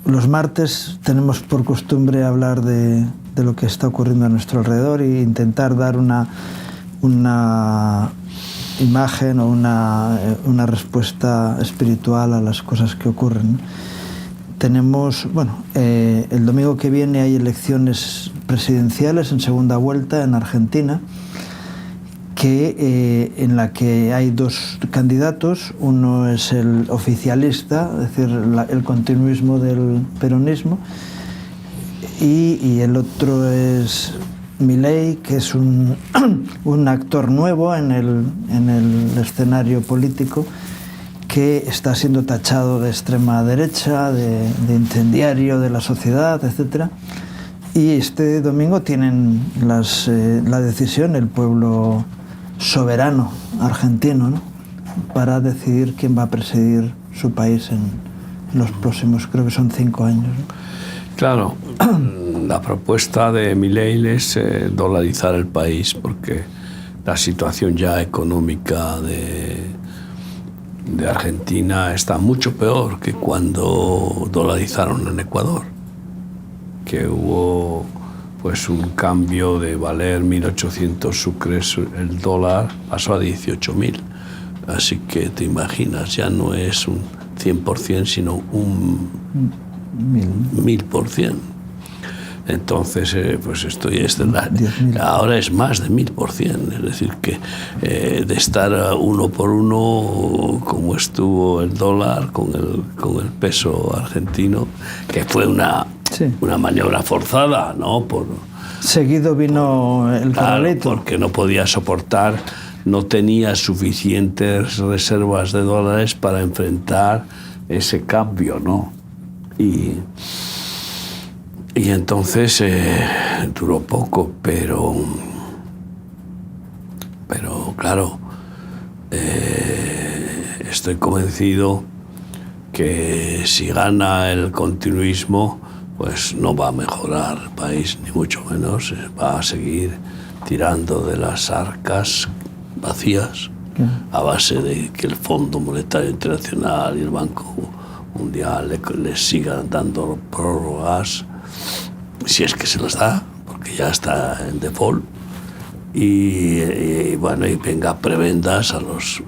los martes tenemos por costumbre hablar de lo que está ocurriendo a nuestro alrededor e intentar dar una imagen o una respuesta espiritual a las cosas que ocurren. Tenemos, el domingo que viene hay elecciones presidenciales en segunda vuelta en Argentina, en la que hay dos candidatos. Uno es el oficialista, es decir, el continuismo del peronismo, y el otro es Milei, que es un actor nuevo en el escenario político, que está siendo tachado de extrema derecha, de incendiario de la sociedad, etc. Y este domingo tienen la decisión el pueblo soberano argentino, ¿no?, para decidir quién va a presidir su país en los próximos, creo que son 5 años, ¿no? Claro, la propuesta de Milei es dolarizar el país, porque la situación ya económica de Argentina está mucho peor que cuando dolarizaron en Ecuador, que hubo pues un cambio de valer 1.800 sucres el dólar, pasó a 18.000. Así que te imaginas, ya no es un 100%, sino un 1000%. Entonces, pues ahora es más de 1000%. Es decir, que de estar uno por uno, como estuvo el dólar con el peso argentino, que fue una maniobra forzada, ¿no? Seguido vino el corralito. Porque no podía soportar, no tenía suficientes reservas de dólares para enfrentar ese cambio, ¿no? Y entonces duró poco, pero claro, estoy convencido que si gana el continuismo, pues no va a mejorar el país, ni mucho menos, va a seguir tirando de las arcas vacías, a base de que el Fondo Monetario Internacional y el Banco Mundial les sigan dando prórrogas, si es que se los da, porque ya está en default, y venga prebendas a los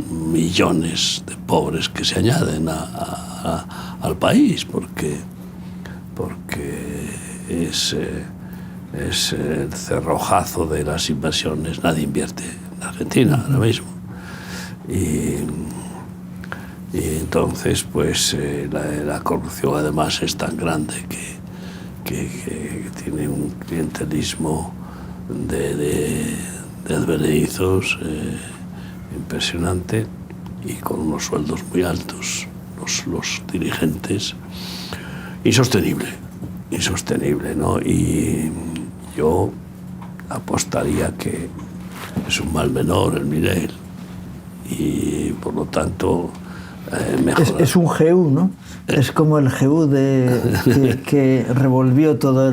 millones de pobres que se añaden al país, porque es el cerrojazo de las inversiones. Nadie invierte en Argentina ahora mismo, y entonces pues la corrupción además es tan grande que tiene un clientelismo de advenedizos impresionante, y con unos sueldos muy altos los dirigentes. Insostenible, ¿no? Y yo apostaría que es un mal menor el Milei, y por lo tanto es un GU, ¿no? Es como el GU que revolvió todo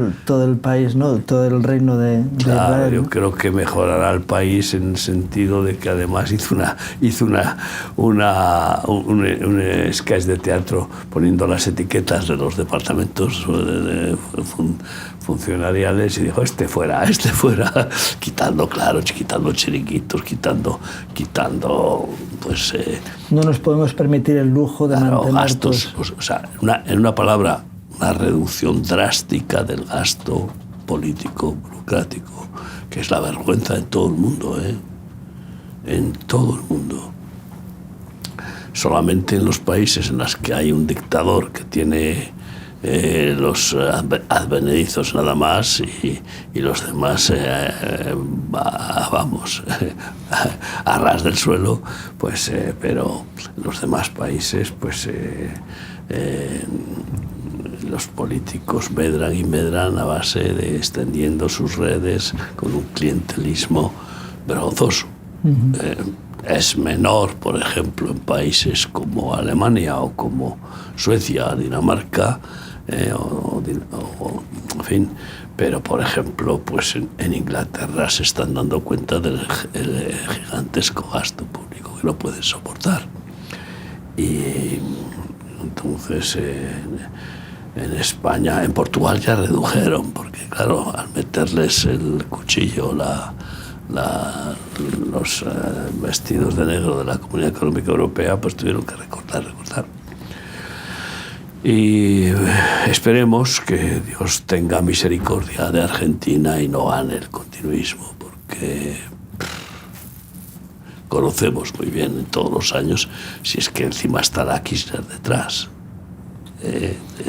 el país, ¿no? Todo el reino de Israel, ¿no? Yo creo que mejorará el país en el sentido de que además hizo un sketch de teatro poniendo las etiquetas de los departamentos funcionariales, y dijo este fuera, quitando chiringuitos, quitando pues no nos podemos permitir el lujo de mantener gastos, en una palabra, una reducción drástica del gasto político, burocrático, que es la vergüenza en todo el mundo, en todo el mundo. Solamente en los países en los que hay un dictador que tiene los advenedizos nada más, y los demás a ras del suelo, pues pero en los demás países pues los políticos medran a base de extendiendo sus redes con un clientelismo vergonzoso. Es menor, por ejemplo, en países como Alemania o como Suecia, Dinamarca, en fin, pero por ejemplo, pues en Inglaterra se están dando cuenta del gigantesco gasto público que no pueden soportar. Y entonces En España, en Portugal ya redujeron, porque claro, al meterles el cuchillo, los vestidos de negro de la Comunidad Económica Europea, pues tuvieron que recortar. Y esperemos que Dios tenga misericordia de Argentina y no gane el continuismo, porque conocemos muy bien en todos los años, si es que encima está la Kirchner detrás.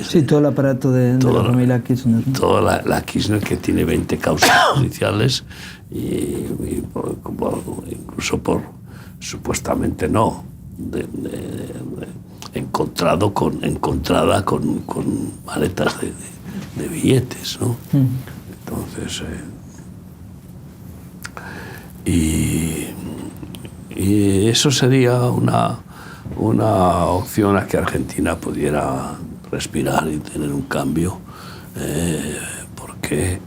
Sí, todo el aparato de la familia Kirchner, ¿no? Toda la Kirchner, que tiene 20 causas judiciales y incluso por, supuestamente no, encontrada con maletas de billetes, ¿no? Entonces, y eso sería una opción a que Argentina pudiera respirar y tener un cambio, porque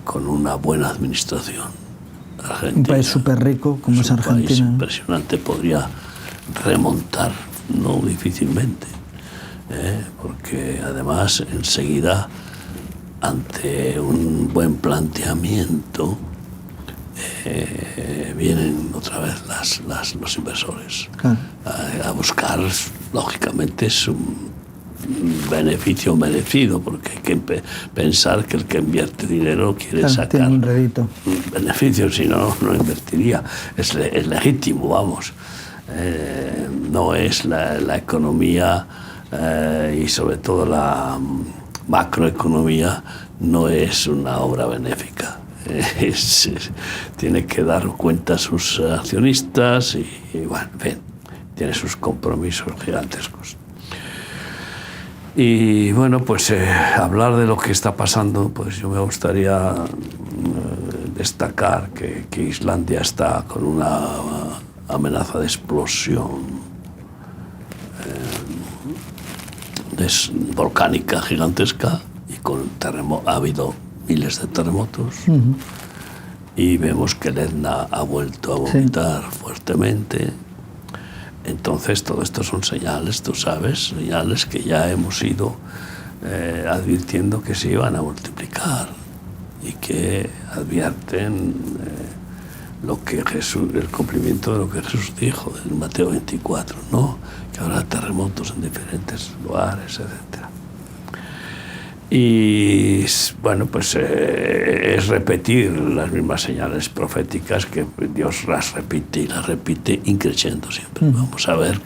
con una buena administración, Argentina, un país súper rico como es Argentina, un país impresionante, podría remontar, no difícilmente, porque además enseguida, ante un buen planteamiento, vienen otra vez los inversores, claro, a buscar, lógicamente, su beneficio merecido, porque hay que pensar que el que invierte dinero quiere, claro, sacar un rédito, beneficio, si no, no invertiría. Es legítimo, vamos. No es la economía, y sobre todo la macroeconomía, no es una obra benéfica. Tiene que dar cuenta a sus accionistas y bueno, en fin, tiene sus compromisos gigantescos. Y bueno, pues hablar de lo que está pasando, pues yo me gustaría destacar que Islandia está con una amenaza de explosión volcánica gigantesca, y con ha habido miles de terremotos, y vemos que el Etna ha vuelto a vomitar fuertemente. Entonces todo esto son señales, tú sabes, señales que ya hemos ido advirtiendo que se iban a multiplicar, y que advierten el cumplimiento de lo que Jesús dijo en Mateo 24, ¿no? Que habrá terremotos en diferentes lugares, etc. Y bueno, pues es repetir las mismas señales proféticas, que Dios las repite y las repite increciendo siempre. Vamos a ver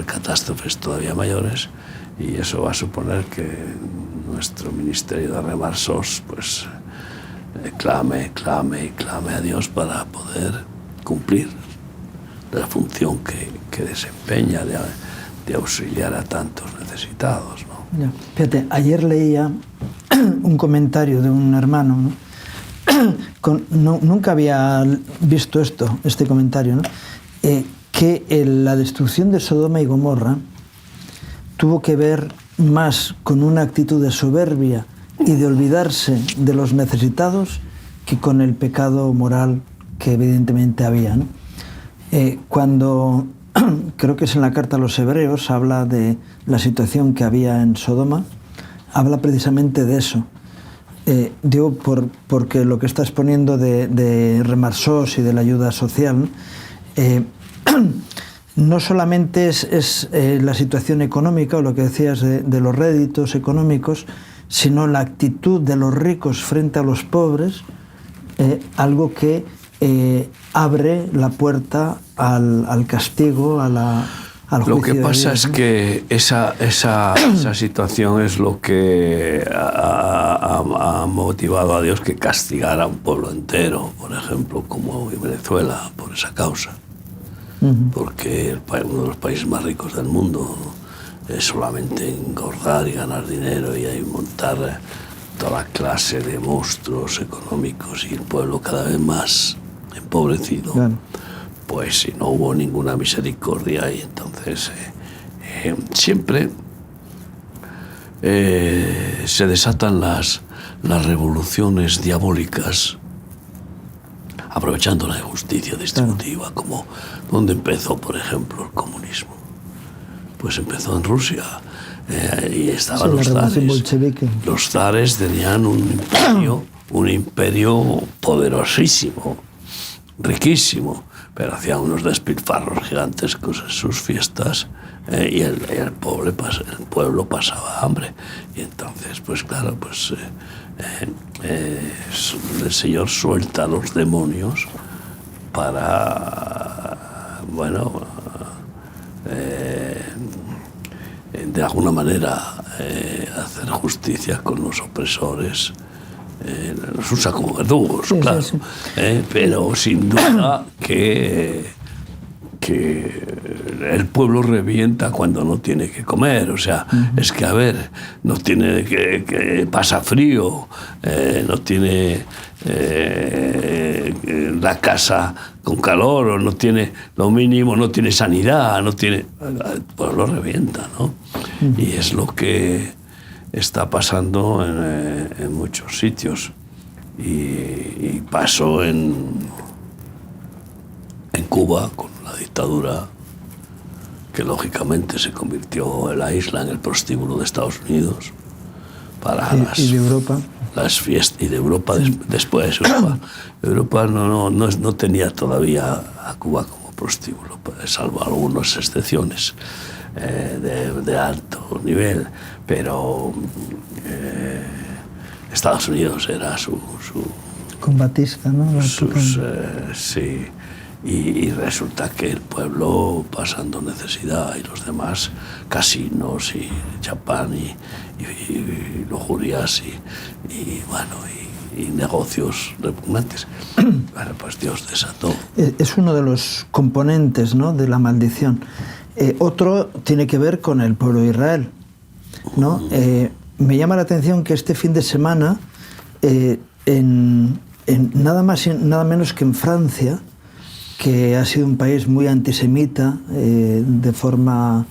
catástrofes todavía mayores, y eso va a suponer que nuestro ministerio de Remar SOS pues clame a Dios para poder cumplir la función que desempeña de auxiliar a tantos necesitados, ¿no? Ya. Fíjate, ayer leía un comentario de un hermano, ¿no? Nunca había visto este comentario, ¿no? Que la destrucción de Sodoma y Gomorra tuvo que ver más con una actitud de soberbia y de olvidarse de los necesitados que con el pecado moral que evidentemente había, ¿no? Cuando creo que es en la carta a los Hebreos, habla de la situación que había en Sodoma, habla precisamente de eso. Digo, porque lo que estás poniendo de Remar SOS y de la ayuda social, no solamente es la situación económica, o lo que decías de los réditos económicos, sino la actitud de los ricos frente a los pobres, algo que abre la puerta al castigo, al juicio. Lo que pasa es que esa situación es lo que ha motivado a Dios que castigara a un pueblo entero, por ejemplo, como Venezuela, por esa causa. Porque uno de los países más ricos del mundo es solamente engordar y ganar dinero y montar toda clase de monstruos económicos, y el pueblo cada vez más empobrecido. Claro. Pues si no hubo ninguna misericordia, y entonces siempre se desatan las revoluciones diabólicas, aprovechando la injusticia distributiva, como donde empezó, por ejemplo, el comunismo. Pues empezó en Rusia, y estaban sí, los la revolución zares. bolchevique. Los zares tenían un imperio poderosísimo, riquísimo, pero hacían unos despilfarros gigantescos en sus fiestas, y el pueblo pasaba hambre. Y entonces, pues claro, pues el Señor suelta a los demonios para, bueno, de alguna manera hacer justicia con los opresores. Los usa como verdugos, sí, claro. Sí. Pero sin duda que el pueblo revienta cuando no tiene que comer. O sea, es que, a ver, no tiene que pasa frío, no tiene la casa con calor, o no tiene lo mínimo, no tiene sanidad, no tiene... El pueblo revienta, ¿no? Y es lo que está pasando en muchos sitios. Y pasó en Cuba con la dictadura, que lógicamente se convirtió en la isla en el prostíbulo de Estados Unidos para y de Europa. Las fiestas, y de Europa después. Europa no tenía todavía a Cuba como prostíbulo, salvo algunas excepciones de alto nivel, pero Estados Unidos era su combatista, ¿no? Sí. Y resulta que el pueblo pasando necesidad, y los demás casinos y champán y lujurias y negocios repugnantes. Bueno, pues Dios desató. Es uno de los componentes, ¿no?, de la maldición. Otro tiene que ver con el pueblo de Israel, ¿no? Me llama la atención que este fin de semana, en nada más y nada menos que en Francia, que ha sido un país muy antisemita de forma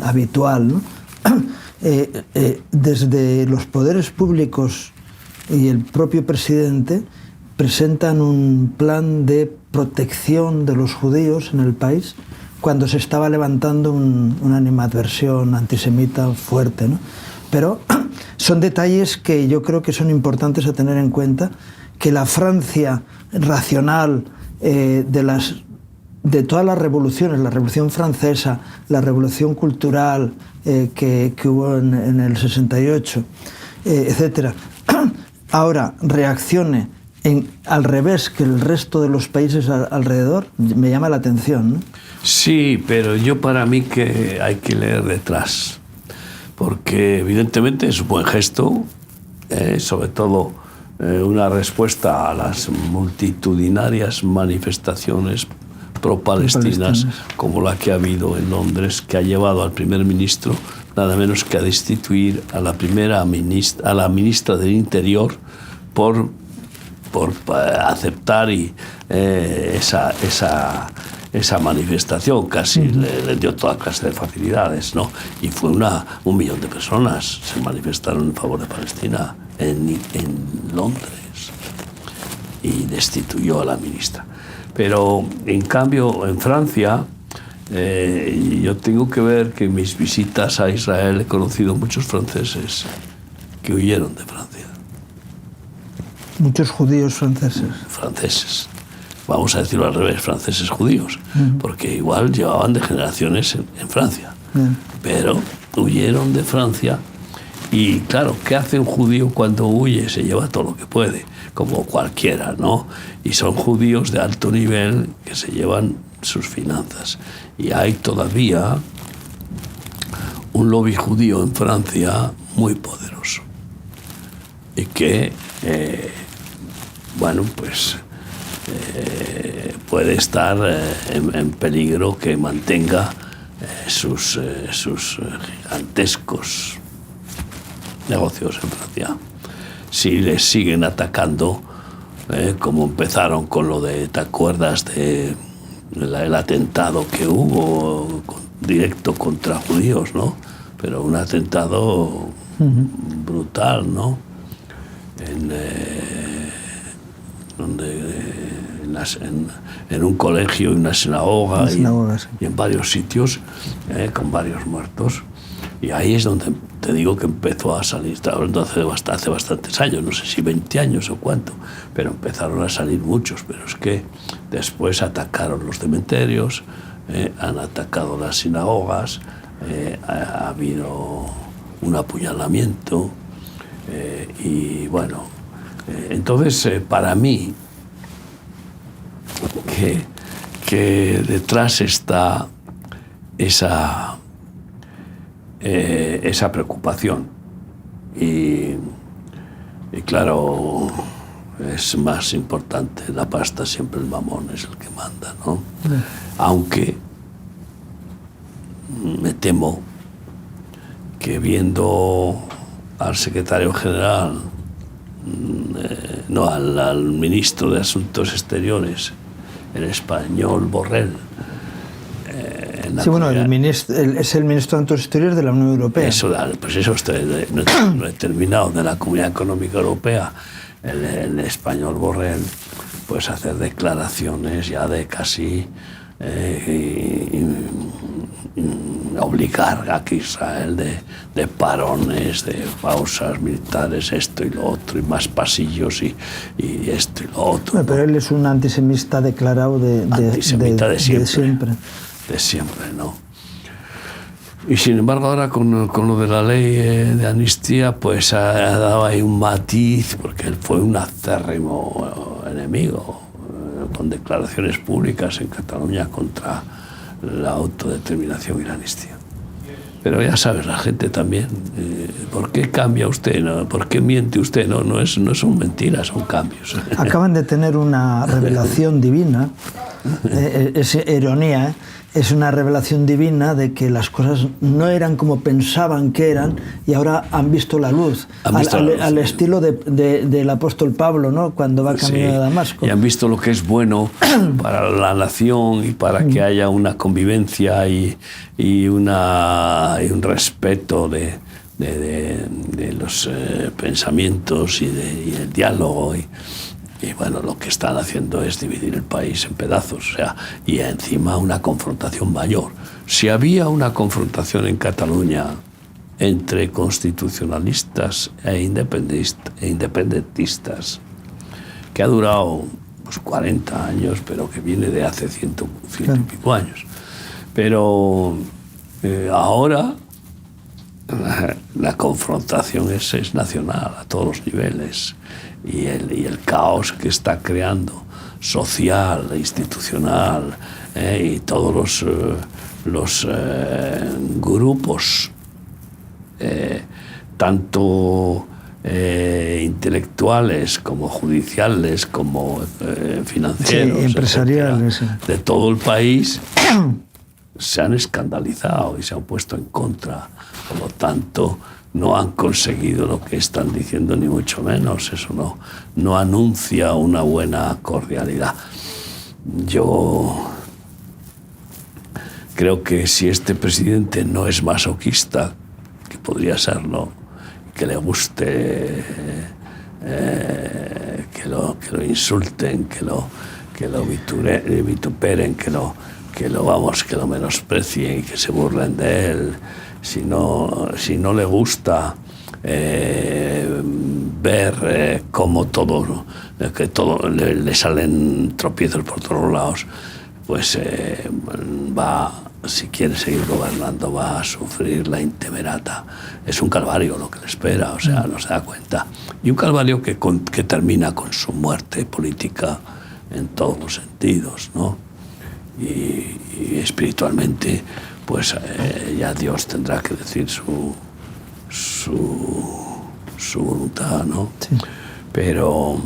habitual, ¿no? Desde los poderes públicos y el propio presidente presentan un plan de protección de los judíos en el país cuando se estaba levantando una animadversión antisemita fuerte, ¿no? Pero son detalles que yo creo que son importantes a tener en cuenta, que la Francia racional, de todas las revoluciones, la Revolución Francesa, la Revolución Cultural que hubo en el 68, etcétera, ahora reaccione al revés que el resto de los países alrededor, me llama la atención, ¿no? Sí, pero para mí que hay que leer detrás, porque evidentemente es un buen gesto, sobre todo una respuesta a las multitudinarias manifestaciones pro-palestinas, como la que ha habido en Londres, que ha llevado al primer ministro nada menos que a destituir a la ministra del Interior por aceptar esa manifestación. Casi le dio toda clase de facilidades, ¿no? Y fue 1 millón de personas se manifestaron en favor de Palestina en Londres, y destituyó a la ministra. Pero en cambio en Francia, yo tengo que ver que en mis visitas a Israel he conocido muchos franceses que huyeron de Francia. Muchos judíos franceses. Franceses. Vamos a decirlo al revés, franceses judíos, porque igual llevaban de generaciones en Francia. Pero huyeron de Francia. Y claro, ¿qué hace un judío cuando huye? Se lleva todo lo que puede, como cualquiera, ¿no? Y son judíos de alto nivel que se llevan sus finanzas. Y hay todavía un lobby judío en Francia muy poderoso. Y que, puede estar en peligro que mantenga sus gigantescos negocios en Francia. Si les siguen atacando, como empezaron con lo de, ¿te acuerdas de el atentado que hubo directo contra judíos, ¿no? Pero un atentado brutal, ¿no? En un colegio, en una sinagoga, sí. Y en varios sitios, con varios muertos. Y ahí es donde te digo que empezó a salir, estaba hablando hace bastantes años, no sé si 20 años o cuánto, pero empezaron a salir muchos, pero es que después atacaron los cementerios, han atacado las sinagogas, ha habido un apuñalamiento, y bueno, entonces para mí que detrás está esa preocupación y claro, es más importante la pasta, siempre el mamón es el que manda, ¿no? Aunque me temo que viendo al secretario general, no, al ministro de Asuntos Exteriores, el español Borrell. Sí, bueno, es el ministro de Asuntos Exteriores de la Unión Europea. Pues eso no he terminado, de la Comunidad Económica Europea. El español Borrell, pues hacer declaraciones ya de casi obligar a que Israel de parones, de pausas militares, esto y lo otro, y más pasillos y esto y lo otro. Bueno, pero él es un antisemita declarado de siempre. De siempre, ¿no? Y sin embargo ahora con lo de la ley de amnistía, pues ha dado ahí un matiz, porque él fue un acérrimo enemigo, con declaraciones públicas en Cataluña contra la autodeterminación y la amnistía. Pero ya sabes, la gente también, ¿por qué cambia usted? ¿No? ¿Por qué miente usted? No son mentiras, son cambios. Acaban de tener una revelación divina, es ironía, es una revelación divina de que las cosas no eran como pensaban que eran y ahora han visto la luz, al estilo del apóstol Pablo, ¿no? Cuando va camino de Damasco. Y han visto lo que es bueno para la nación y para que haya una convivencia y un respeto de los pensamientos y el diálogo. Y bueno, lo que están haciendo es dividir el país en pedazos, o sea, y encima una confrontación mayor. Si había una confrontación en Cataluña entre constitucionalistas e independentistas, que ha durado pues, 40 años, pero que viene de hace ciento y pico años. Pero ahora la confrontación es nacional a todos los niveles. Y el caos que está creando, social, institucional, y todos los grupos, tanto intelectuales como judiciales, como financieros, sí, empresariales, etcétera, de todo el país, se han escandalizado y se han puesto en contra. Por lo tanto, no han conseguido lo que están diciendo, ni mucho menos. Eso no anuncia una buena cordialidad. Yo creo que si este presidente no es masoquista, que podría serlo, que le guste que lo insulten, que lo vituperen, que lo menosprecien y que se burlen de él, si no le gusta ver cómo que todo le salen tropiezos por todos lados, pues si quiere seguir gobernando, va a sufrir la intemerata. Es un calvario lo que le espera, o sea, no se da cuenta. Y un calvario que termina con su muerte política en todos los sentidos, ¿no? Y espiritualmente, pues ya Dios tendrá que decir su voluntad, ¿no? Sí. Pero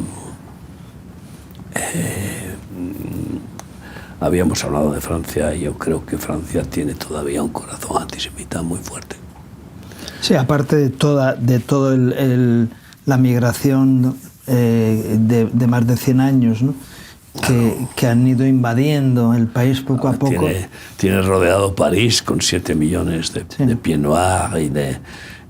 habíamos hablado de Francia y yo creo que Francia tiene todavía un corazón antisemita muy fuerte. Sí, aparte de toda la migración de más de 100 años, ¿no? Que han ido invadiendo el país poco a poco. Tiene rodeado París con 7 millones de pieds noirs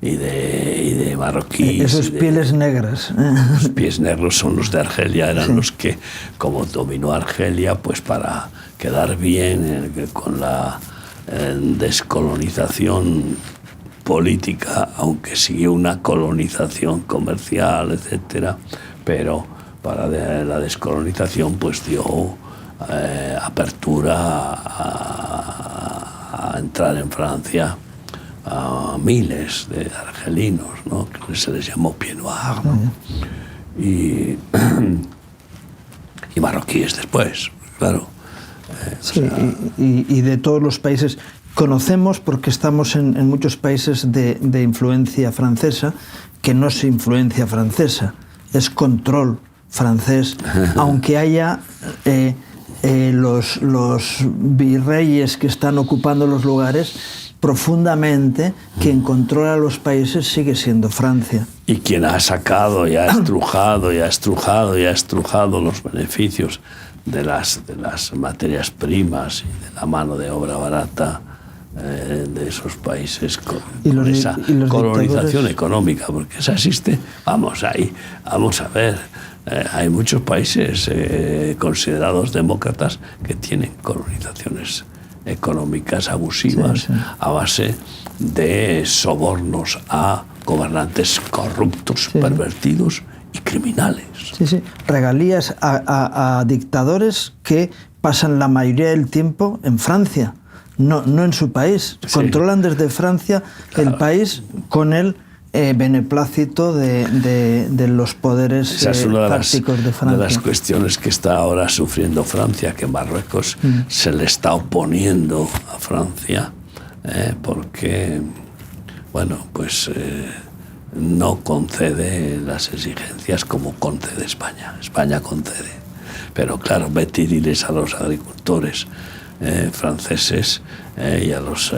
y de marroquíes. Esos pieles negras. Los pies negros son los de Argelia, eran los que, como dominó Argelia, pues para quedar bien con la descolonización política, aunque siguió una colonización comercial, etcétera, pero para la descolonización pues dio apertura a entrar en Francia a miles de argelinos, ¿no? Que se les llamó pied noir, ¿no? Y marroquíes después, claro. Sí, o sea, y de todos los países conocemos, porque estamos en muchos países de influencia francesa, que no es influencia francesa, es control francés, aunque haya los virreyes que están ocupando los lugares, profundamente quien controla los países sigue siendo Francia. Y quien ha sacado y ha estrujado y ha estrujado y ha estrujado los beneficios de las materias primas y de la mano de obra barata de esos países con esa colonización económica, porque esa existe. Vamos a ver, hay muchos países considerados demócratas que tienen colonizaciones económicas abusivas, sí, sí, a base de sobornos a gobernantes corruptos, sí, pervertidos y criminales. Sí, sí. Regalías a dictadores que pasan la mayoría del tiempo en Francia, no en su país. Sí. Controlan desde Francia, claro, el país con el beneplácito de los poderes fácticos de Francia. De las cuestiones que está ahora sufriendo Francia, que Marruecos se le está oponiendo a Francia, porque, bueno, pues no concede las exigencias como concede España. España concede. Pero claro, pedirles a los agricultores franceses y a los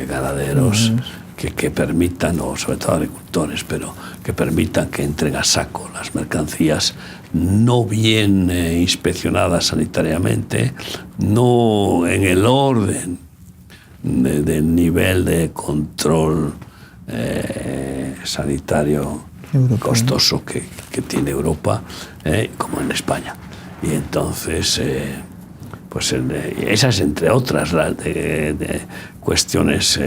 ganaderos que permitan, o sobre todo agricultores, pero que permitan que entren a saco las mercancías no bien inspeccionadas sanitariamente, no en el orden del nivel de control sanitario europeo, costoso que tiene Europa, como en España. Y entonces, pues esas, entre otras, las de cuestiones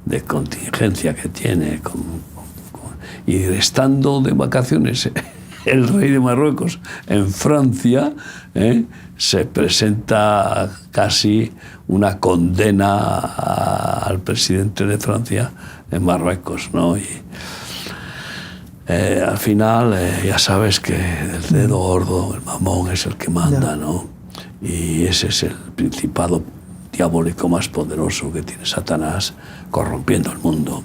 de contingencia que tiene, y estando de vacaciones el rey de Marruecos en Francia, se presenta casi una condena al presidente de Francia en Marruecos, ¿no? Y al final ya sabes que el dedo gordo, el mamón, es el que manda, ¿no? Y ese es el principado diabólico más poderoso que tiene Satanás, corrompiendo el mundo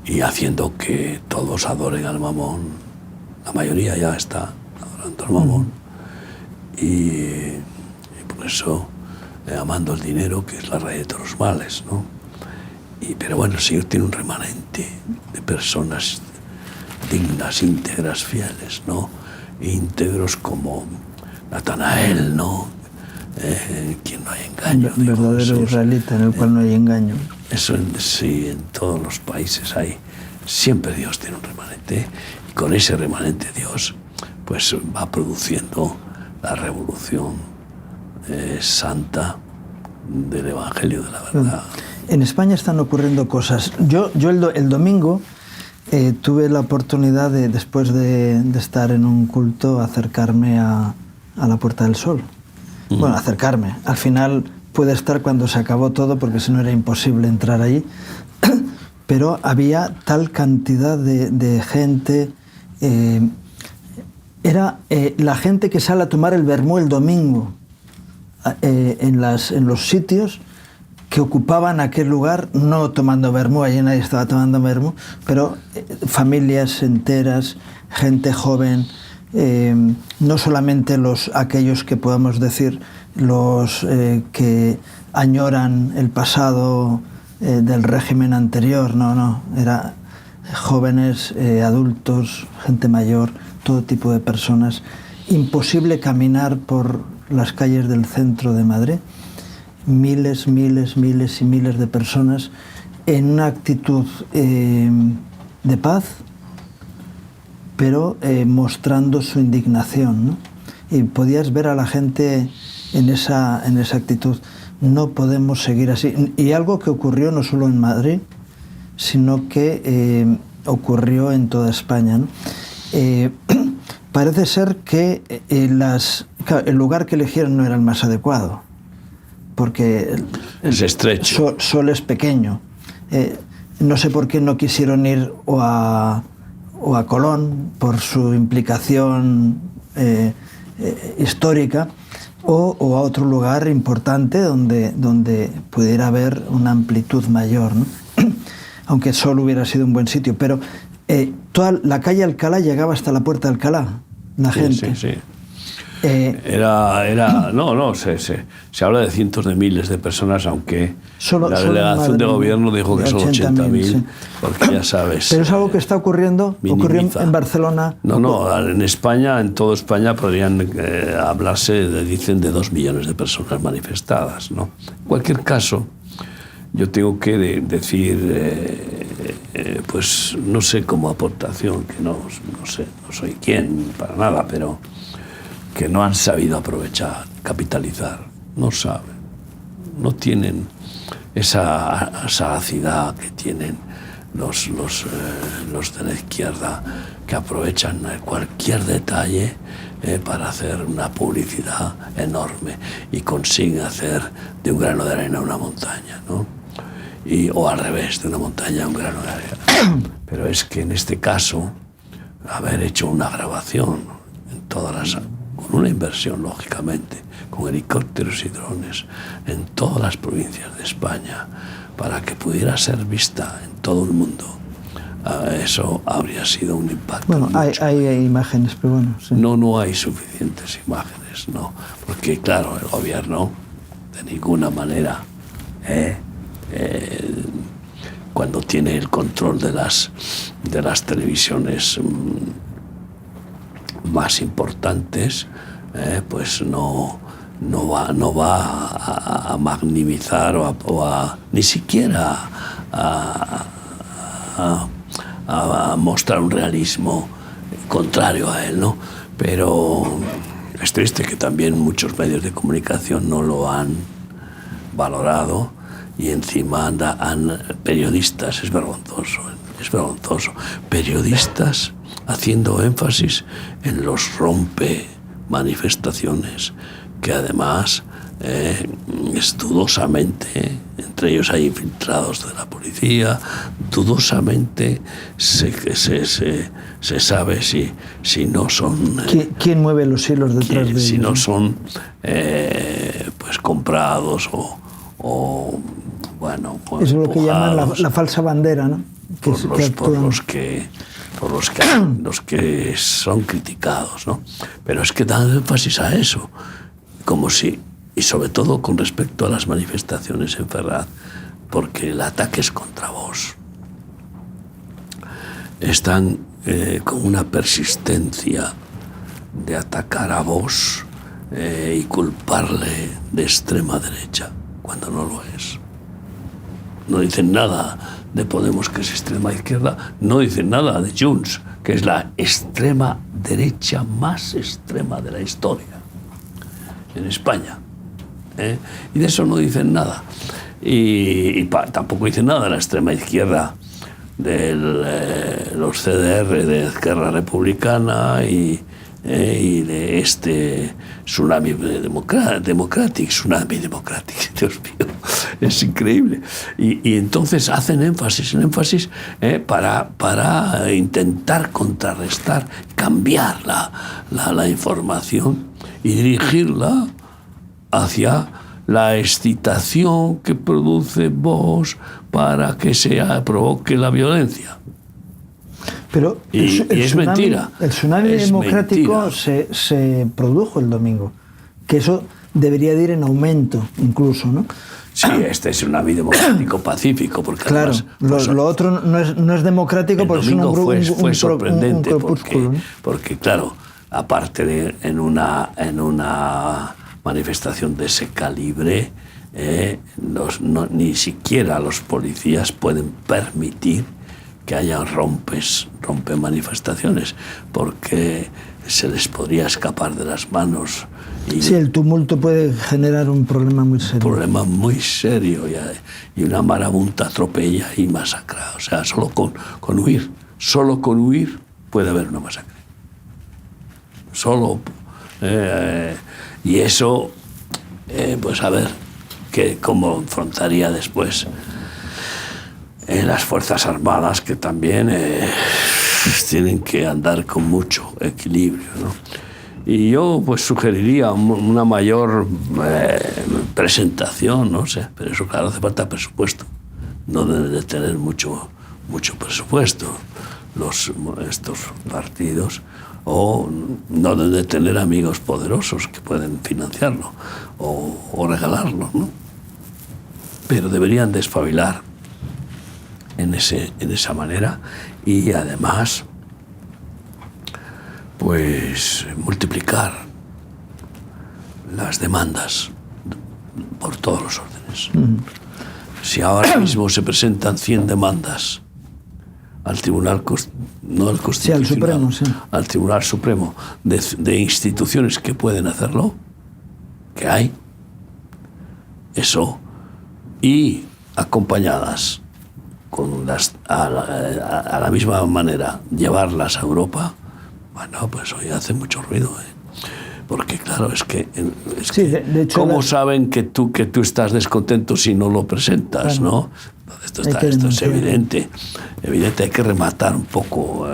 y haciendo que todos adoren al mamón. La mayoría ya está adorando al mamón. Y por eso, amando el dinero, que es la raíz de todos los males, ¿no? Pero bueno, el Señor tiene un remanente de personas dignas, íntegras, fieles, ¿no? Íntegros como Natanael, ¿no? Quien no hay engaño. Un verdadero israelita en el cual no hay engaño. Eso sí, en todos los países hay. Siempre Dios tiene un remanente, y con ese remanente Dios pues va produciendo la revolución santa del Evangelio de la verdad. En España están ocurriendo cosas. Yo el domingo tuve la oportunidad de, después de estar en un culto, acercarme a la Puerta del Sol. Bueno, acercarme. Al final pude estar cuando se acabó todo, porque si no era imposible entrar allí. Pero había tal cantidad de gente. Era la gente que sale a tomar el vermú el domingo en los sitios que ocupaban aquel lugar, no tomando vermú, allí nadie estaba tomando vermú, pero familias enteras, gente joven, no solamente aquellos que podemos decir los que añoran el pasado del régimen anterior, no, era jóvenes, adultos, gente mayor, todo tipo de personas. Imposible caminar por las calles del centro de Madrid, miles y miles de personas en una actitud de paz, pero mostrando su indignación, ¿no? Y podías ver a la gente en esa actitud. no podemos seguir así. Y algo que ocurrió no solo en Madrid, sino que ocurrió en toda España, ¿no? Parece ser que el lugar que eligieron no era el más adecuado, porque es estrecho. Sol es pequeño. No sé por qué no quisieron ir o a Colón por su implicación histórica, o a otro lugar importante donde pudiera haber una amplitud mayor, ¿no? Aunque solo hubiera sido un buen sitio. Pero toda la calle Alcalá llegaba hasta la Puerta de Alcalá, la gente. Sí. Se habla de cientos de miles de personas, aunque la delegación de gobierno dijo que son 80.000, sí. Porque ya sabes... Pero es algo que está ocurriendo en Barcelona. En España, en toda España podrían hablarse, dicen, de 2 millones de personas manifestadas, ¿no? En cualquier caso, yo tengo que decir, pues no sé, como aportación, que no soy quien para nada, pero que no han sabido aprovechar, capitalizar, no saben, no tienen esa sagacidad que tienen los de la izquierda, que aprovechan cualquier detalle para hacer una publicidad enorme y consiguen hacer de un grano de arena una montaña, ¿no? O al revés, de una montaña a un grano de arena. Pero es que en este caso, haber hecho una grabación en con una inversión, lógicamente, con helicópteros y drones en todas las provincias de España, para que pudiera ser vista en todo el mundo, eso habría sido un impacto. Bueno, hay imágenes, pero bueno... Sí. No hay suficientes imágenes, no. Porque, claro, el gobierno, de ninguna manera, cuando tiene el control de las televisiones más importantes, pues no va a magnimizar ni siquiera a mostrar un realismo contrario a él, ¿no? Pero es triste que también muchos medios de comunicación no lo han valorado, y encima periodistas, es vergonzoso, periodistas haciendo énfasis en los manifestaciones, que además es dudosamente, entre ellos hay infiltrados de la policía, dudosamente se sabe si no son... ¿Quién mueve los hilos detrás de ellos? Si no son pues comprados o bueno... Eso es lo que llaman la falsa bandera, ¿no? Los que son criticados, ¿no? Pero es que dan énfasis a eso, como si, y sobre todo con respecto a las manifestaciones en Ferraz, porque el ataque es contra Vox. Están con una persistencia de atacar a Vox y culparle de extrema derecha, cuando no lo es. No dicen nada de Podemos, que es extrema izquierda, no dicen nada de Junts, que es la extrema derecha más extrema de la historia en España. Y de eso no dicen nada. Y tampoco dicen nada de la extrema izquierda de los CDR de Esquerra Republicana y de este Tsunami Democratic, Dios mío, es increíble. Y entonces hacen énfasis para intentar contrarrestar, cambiar la información y dirigirla hacia la excitación que produce Vox para que se provoque la violencia. Pero es mentira. El tsunami democrático se produjo el domingo, que eso debería de ir en aumento incluso, ¿no? Sí, este es tsunami democrático pacífico, porque claro, además, lo otro no es democrático, porque es fue sorprendente, un porque claro, aparte de en una manifestación de ese calibre, ni siquiera los policías pueden permitir que haya rompe manifestaciones, porque se les podría escapar de las manos. Y sí, el tumulto puede generar un problema muy serio. Un problema muy serio, y una marabunta atropella y masacra. O sea, solo con huir puede haber una masacre. Y eso, pues a ver, cómo enfrentaría después las Fuerzas Armadas, que también tienen que andar con mucho equilibrio, ¿no? Y yo pues sugeriría una mayor presentación, no sé, pero eso claro, hace falta presupuesto. No deben de tener mucho presupuesto estos partidos, o no deben de tener amigos poderosos que pueden financiarlo o regalarlo, ¿no? Pero deberían despabilar en esa manera, y además pues multiplicar las demandas por todos los órdenes. Si ahora mismo se presentan 100 demandas al Tribunal, no al Constitucional, sí, al Supremo, sí, al Tribunal Supremo, de instituciones que pueden hacerlo, que hay, eso, y acompañadas con a la misma manera, llevarlas a Europa, bueno, pues hoy hace mucho ruido, porque claro, sí, de hecho, ¿cómo saben que tú estás descontento si no lo presentas, bueno, no? Esto es evidente, hay que rematar un poco.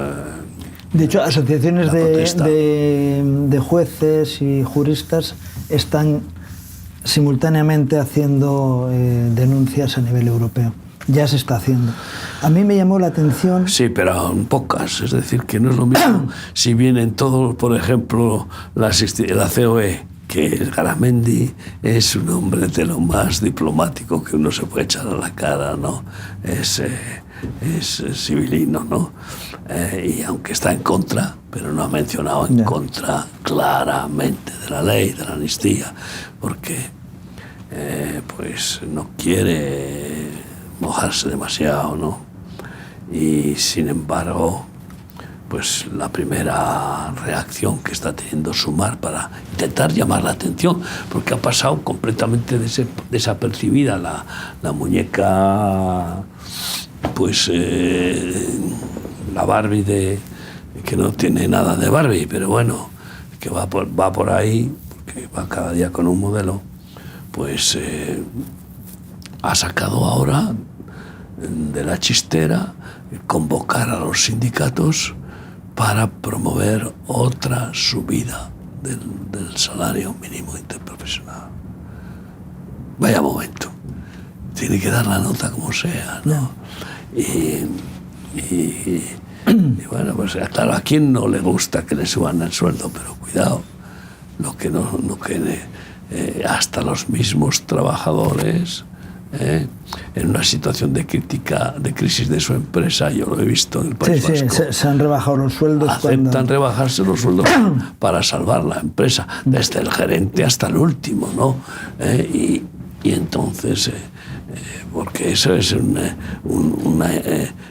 De hecho, asociaciones de jueces y juristas están simultáneamente haciendo denuncias a nivel europeo. Ya se está haciendo. A mí me llamó la atención... Sí, pero pocas. Es decir, que no es lo mismo si vienen todos, por ejemplo, la COE, que el Garamendi es un hombre de lo más diplomático que uno se puede echar a la cara, ¿no? Es civilino, ¿no? Y aunque está en contra, pero no ha mencionado en contra claramente de la ley, de la amnistía, porque pues no quiere mojarse demasiado, ¿no? Y sin embargo, pues la primera reacción que está teniendo Sumar para intentar llamar la atención, porque ha pasado completamente desapercibida la muñeca, pues la Barbie que no tiene nada de Barbie, pero bueno, que va por ahí, porque va cada día con un modelo, pues ha sacado ahora de la chistera convocar a los sindicatos para promover otra subida del salario mínimo interprofesional. Vaya momento. Tiene que dar la nota como sea, ¿no? Y bueno, pues claro, a quién no le gusta que le suban el sueldo, pero cuidado, hasta los mismos trabajadores, en una situación de crisis de su empresa, yo lo he visto en el País Vasco. Sí, se han rebajado los sueldos. Aceptan rebajarse los sueldos para salvar la empresa, desde el gerente hasta el último, ¿no? Y entonces, porque eso es un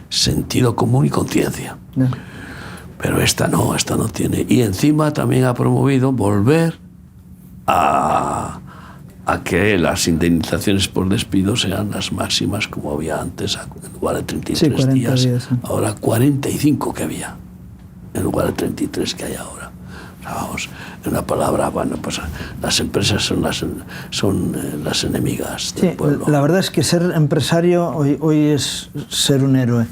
sentido común y conciencia. Pero esta no tiene. Y encima también ha promovido volver a que las indemnizaciones por despido sean las máximas como había antes, en lugar de 33 días, ahora 45 que había, en lugar de 33 que hay ahora. O sea, vamos, en una palabra, bueno, pues las empresas son las enemigas del pueblo. La verdad es que ser empresario hoy es ser un héroe,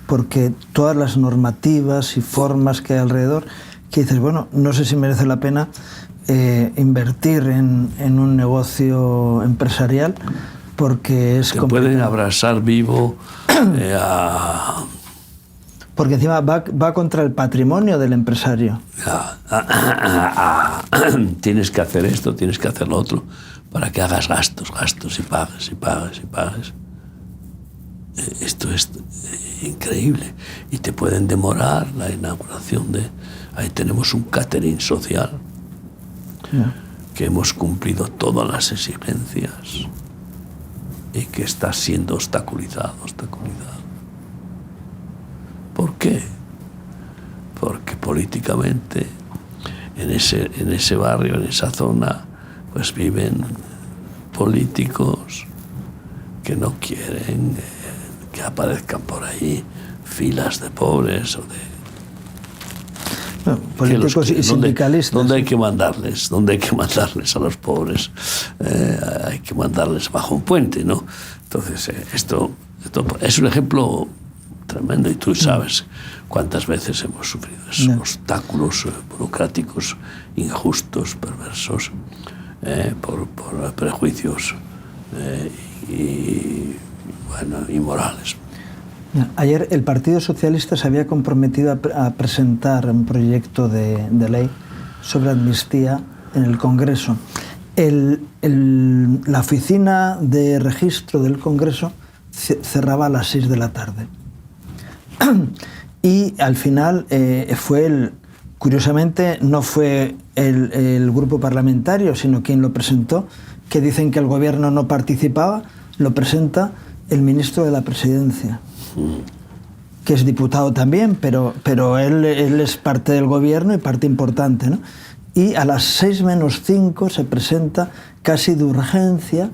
porque todas las normativas y formas que hay alrededor, que dices, bueno, no sé si merece la pena invertir en un negocio empresarial, porque es complicado. Te pueden abrazar vivo porque encima va contra el patrimonio del empresario. Tienes que hacer esto, tienes que hacer lo otro, para que hagas gastos y pagues. Esto es increíble. Y te pueden demorar la inauguración ahí tenemos un catering social, que hemos cumplido todas las exigencias y que está siendo obstaculizado. qué? Porque políticamente en ese barrio, en esa zona, pues viven políticos que no quieren que aparezcan por ahí filas de pobres o de... Bueno, políticos y sindicalistas. ¿Dónde hay que mandarles? ¿Dónde hay que mandarles a los pobres? Hay que mandarles bajo un puente, ¿no? Entonces, esto es un ejemplo tremendo, y tú sabes cuántas veces hemos sufrido esos obstáculos burocráticos injustos, perversos, por prejuicios y morales. Ayer el Partido Socialista se había comprometido a presentar un proyecto de ley sobre amnistía en el Congreso. La oficina de registro del Congreso cerraba a las 6 de la tarde. Y al final curiosamente no fue el grupo parlamentario, sino quien lo presentó, que dicen que el gobierno no participaba, lo presenta el ministro de la Presidencia, que es diputado también, pero él es parte del gobierno y parte importante, ¿no? Y a las 6 menos 5 se presenta casi de urgencia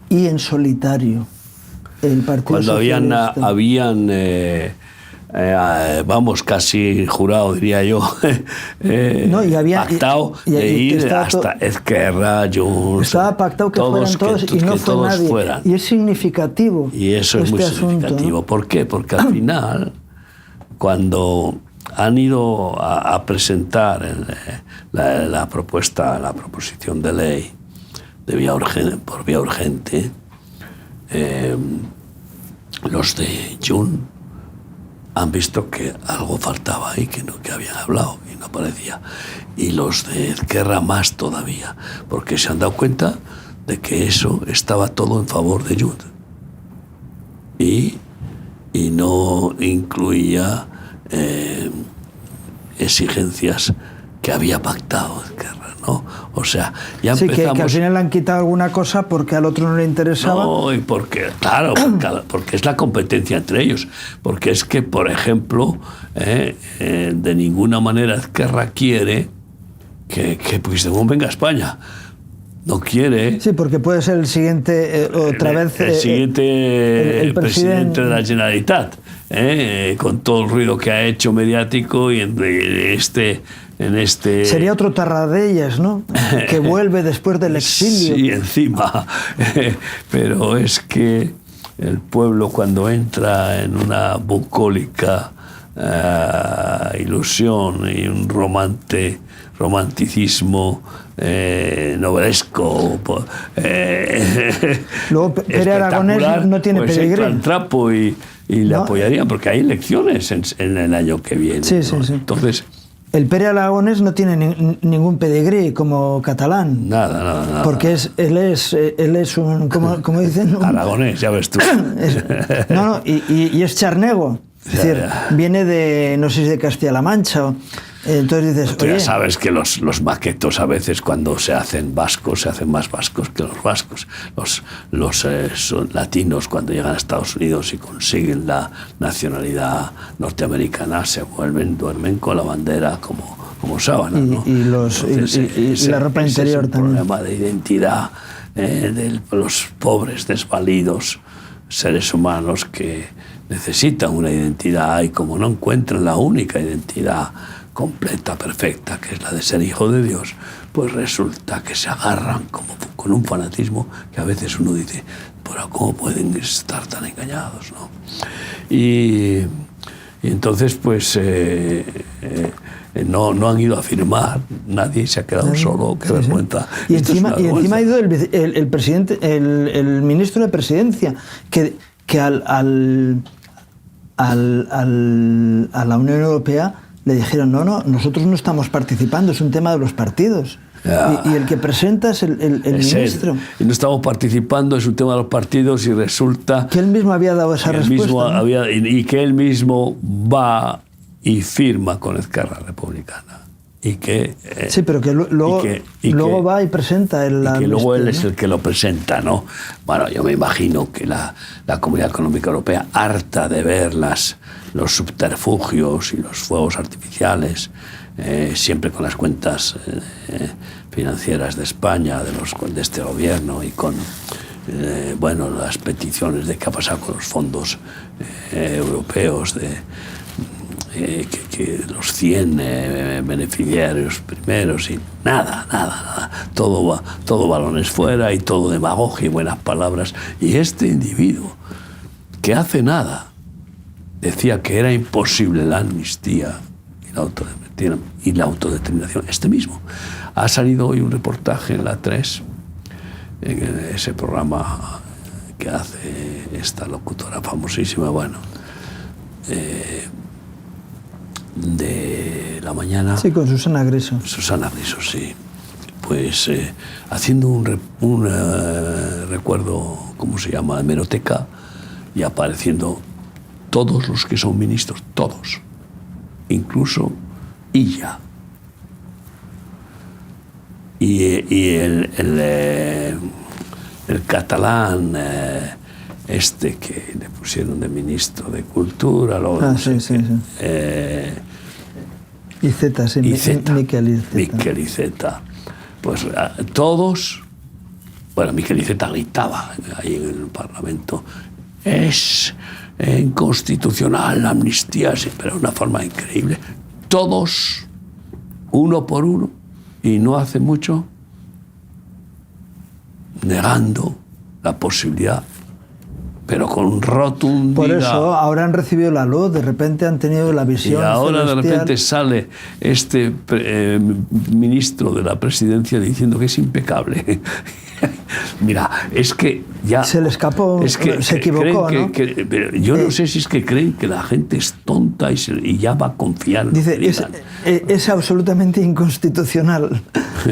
y en solitario el Partido Socialista. Cuando habían vamos, casi jurado, diría yo, pactado de ir hasta Ezquerra, Junts. Estaba pactado que fueran todos y no fue nadie. Fueran. Y es significativo. Y eso es muy significativo. ¿No? ¿Por qué? Porque al final, cuando han ido a presentar la proposición de ley por vía urgente, los de Junts han visto que algo faltaba ahí, que habían hablado y no aparecía. Y los de Ezquerra más todavía, porque se han dado cuenta de que eso estaba todo en favor de Junts. Y no incluía exigencias que había pactado Ezquerra, ¿no? O sea, ya empezamos... Sí, que al final le han quitado alguna cosa porque al otro no le interesaba. No, y porque es la competencia entre ellos. Porque es que, por ejemplo, de ninguna manera Ezquerra quiere que Puigdemont venga a España. No quiere... Sí, porque puede ser el siguiente, otra vez... El siguiente el presidente de la Generalitat, con todo el ruido que ha hecho mediático y en este... Sería otro Tarradellas, ¿no? Que vuelve después del exilio. Sí, encima. Pero es que el pueblo, cuando entra en una bucólica ilusión y un romanticismo novelesco, luego Pere Aragonés no tiene pedigrí. Entra en trapo y le apoyarían, porque hay elecciones en el año que viene. Sí, ¿no? sí. Entonces... El Pere Aragonés no tiene ningún pedigrí como catalán. Nada. Porque él es un... ¿Cómo dicen? Aragonés, ya ves tú. Y es charnego. Es decir, viene de, no sé si de Castilla-La Mancha. Entonces dices, tú ya sabes que los maquetos a veces, cuando se hacen vascos, se hacen más vascos que los vascos. Los latinos, cuando llegan a Estados Unidos y consiguen la nacionalidad norteamericana, duermen con la bandera como sábana, ¿no? Y la ropa interior es un también. Problema de identidad de los pobres, desvalidos seres humanos que necesitan una identidad, y como no encuentran la única identidad completa, perfecta, que es la de ser hijo de Dios, pues resulta que se agarran con un fanatismo que a veces uno dice, pero ¿cómo pueden estar tan engañados, no? Y entonces pues no han ido a firmar, nadie se ha quedado solo, qué vergüenza. Y encima ha ido el presidente, el ministro de Presidencia, que a la Unión Europea le dijeron, no, nosotros no estamos participando, es un tema de los partidos. Y el que presenta es el ministro. Y no estamos participando, es un tema de los partidos, y resulta... Que él mismo había dado esa respuesta. Y que él mismo va y firma con Ezquerra Republicana. sí, pero que luego va y presenta que luego él es el que lo presenta, ¿no? Bueno, yo me imagino que la Comunidad Económica Europea, harta de ver los subterfugios y los fuegos artificiales, siempre con las cuentas financieras de España, de este gobierno, y con bueno, las peticiones de qué ha pasado con los fondos europeos, que los 100 beneficiarios primeros, y nada, todo balones fuera y todo demagogia y buenas palabras. Y este individuo, que hace nada decía que era imposible la amnistía y la autodeterminación, este mismo, ha salido hoy un reportaje en la 3, en ese programa que hace esta locutora famosísima, bueno, de la mañana. Sí, con Susana Griso. Susana Griso, sí. Pues haciendo un recuerdo, ¿cómo se llama?, hemeroteca, y apareciendo todos los que son ministros, todos, incluso Illa. Y el catalán que le pusieron de ministro de Cultura, luego Iceta, sí, Miquel Iceta. Pues todos, bueno, Miquel Iceta gritaba ahí en el Parlamento, es inconstitucional la amnistía, sí, pero de una forma increíble. Todos, uno por uno, y no hace mucho, negando la posibilidad, pero con rotundidad. Por eso ahora han recibido la luz, de repente han tenido la visión. Y ahora celestial. De repente sale este ministro de la presidencia diciendo que es impecable. Mira, es que ya... Se le escapó, se equivocó, ¿no? Pero yo no sé si es que creen que la gente es tonta y ya va a confiar. Dice, es absolutamente inconstitucional.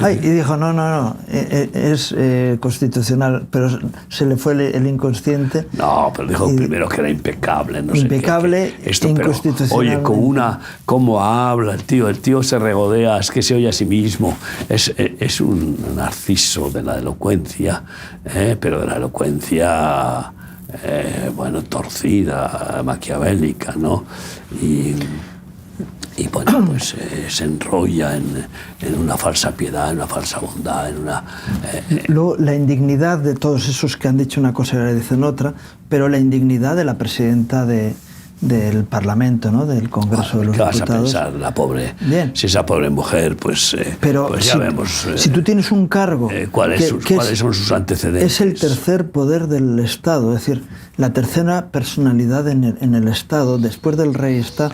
Ay, y dijo, no, es constitucional, pero se le fue el inconsciente. No, pero dijo primero que era impecable. No impecable, sé esto, inconstitucional. Pero, oye, cómo habla el tío se regodea, es que se oye a sí mismo. Es un narciso de la elocuencia, pero de la elocuencia, bueno, torcida, maquiavélica, ¿no? Y bueno, pues se enrolla en una falsa piedad, en una falsa bondad, en una... Luego, la indignidad de todos esos que han dicho una cosa y ahora dicen otra, pero la indignidad de la presidenta del Parlamento, ¿no?, del Congreso de los Diputados. ¿Qué vas a pensar, la pobre? Bien. Si esa pobre mujer, pues ya vemos... si tú tienes un cargo... ¿Cuáles son sus antecedentes? Es el tercer poder del Estado, es decir, la tercera personalidad en el Estado, después del rey está...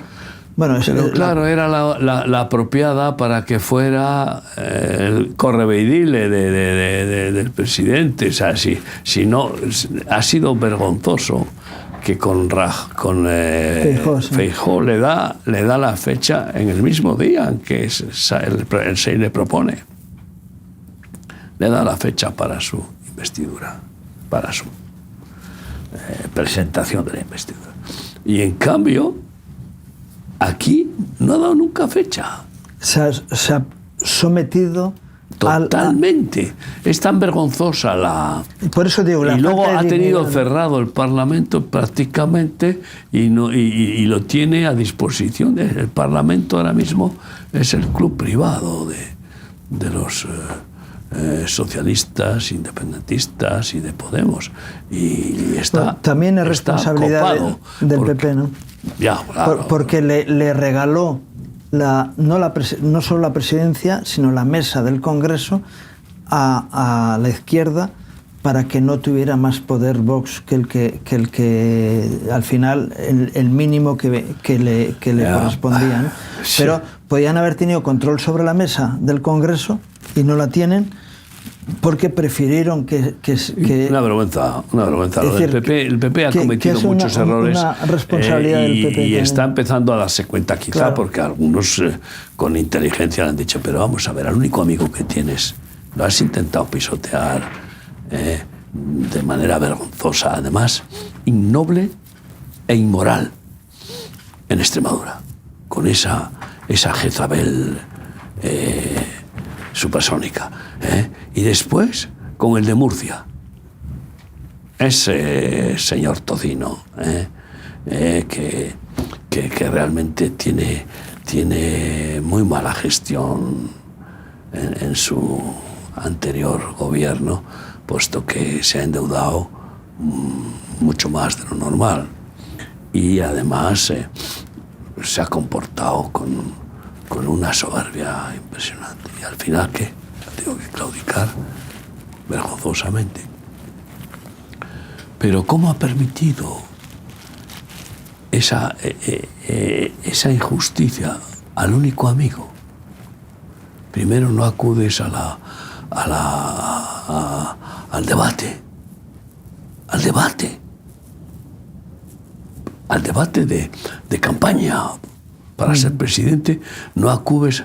Bueno, pero claro, era la apropiada para que fuera el correveidile del presidente. O sea, si no, ha sido vergonzoso que con Feijóo le da la fecha en el mismo día en que el 6 le propone. Le da la fecha para su investidura, para su presentación de la investidura. Y en cambio, aquí no ha dado nunca fecha. Se ha sometido totalmente. Es tan vergonzosa la... Por eso digo, y luego ha tenido cerrado el Parlamento prácticamente y lo tiene a disposición. El Parlamento ahora mismo es el club privado de los socialistas, independentistas y de Podemos. Y está... También es responsabilidad del PP, ¿no? Ya, claro. Porque le regaló no solo la presidencia, sino la mesa del Congreso a la izquierda para que no tuviera más poder Vox que el que al final el mínimo que le correspondía, ¿no? Sí. Pero podían haber tenido control sobre la mesa del Congreso y no la tienen porque prefirieron que una vergüenza. Lo del PP, el PP ha cometido muchos errores. Una responsabilidad del PP. Y está empezando a darse cuenta, quizá, claro, porque algunos con inteligencia le han dicho, pero vamos a ver, al único amigo que tienes lo has intentado pisotear de manera vergonzosa, además innoble e inmoral en Extremadura, con esa Jezabel supersónica. Y después con el de Murcia. Ese señor Tocino, que realmente tiene muy mala gestión en su anterior gobierno, puesto que se ha endeudado mucho más de lo normal y además se ha comportado con una soberbia impresionante. Y al final, ¿qué? Tengo que claudicar vergonzosamente. Pero ¿cómo ha permitido esa injusticia al único amigo? Primero no acudes al debate. Al debate de campaña. Para ser presidente no acudes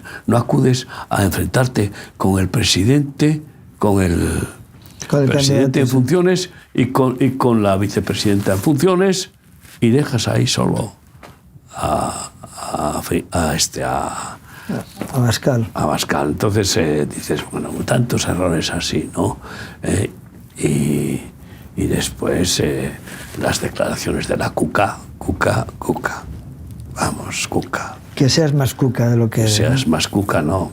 a enfrentarte con el presidente, con el presidente en funciones y con la vicepresidenta en funciones, y dejas ahí solo a Abascal. Entonces dices, bueno, tantos errores así, ¿no? Y después las declaraciones de la Cuca. Vamos, Cuca. Que seas más Cuca de lo que... Que seas más Cuca, no.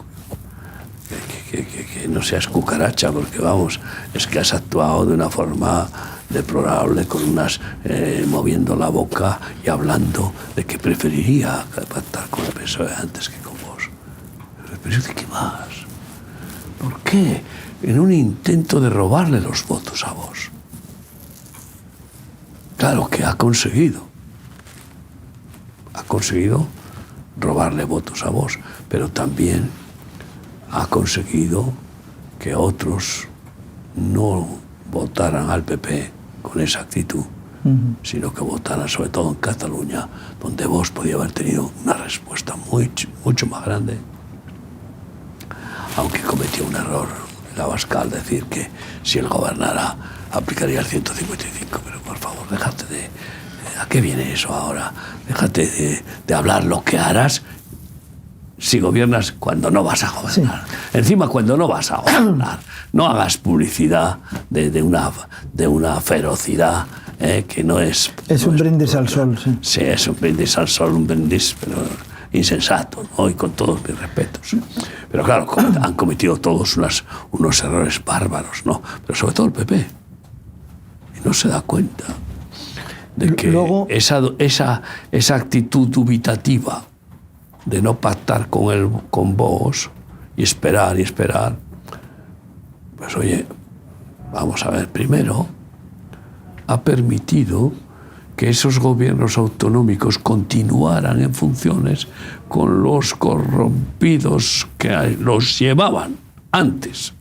Que no seas cucaracha, porque vamos, es que has actuado de una forma deplorable, con unas moviendo la boca y hablando de que preferiría pactar con el PSOE antes que con vos. ¿Pero de qué más? ¿Por qué? En un intento de robarle los votos a vos. Claro que ha conseguido robarle votos a vos, pero también ha conseguido que otros no votaran al PP con esa actitud, sino que votaran sobre todo en Cataluña, donde vos podía haber tenido una respuesta mucho más grande. Aunque cometió un error el Abascal, decir que si él gobernara aplicaría el 155, pero por favor, déjate de... ¿A qué viene eso ahora? Déjate de hablar lo que harás si gobiernas cuando no vas a gobernar. Sí. Encima, cuando no vas a gobernar, no hagas publicidad de una ferocidad que no es... Es un brindis al sol, sí. Sí, es un brindis al sol, un brindis, pero insensato, ¿no? Y con todos mis respetos. Pero claro, han cometido todos unos errores bárbaros, ¿no? Pero sobre todo el PP. Y no se da cuenta de que luego, esa actitud dubitativa de no pactar con vos y esperar, pues oye, vamos a ver, primero ha permitido que esos gobiernos autonómicos continuaran en funciones con los corrompidos que los llevaban antes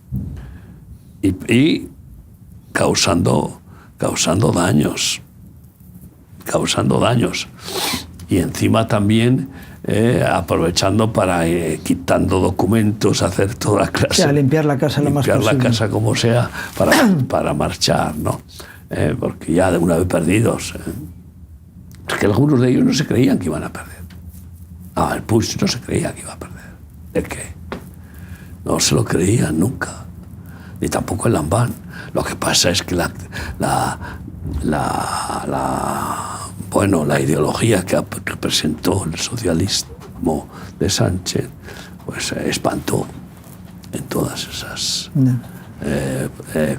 y causando daños. Y encima también aprovechando para quitando documentos, hacer toda clase... O sea, limpiar la casa lo más posible. Limpiar la casa como sea para marchar, ¿no? Porque ya de una vez perdidos... Es que algunos de ellos no se creían que iban a perder. El Puig no se creía que iba a perder. ¿De qué? No se lo creían nunca. Ni tampoco el Lambán. Lo que pasa es que la ideología que presentó el socialismo de Sánchez, pues espantó en todas esas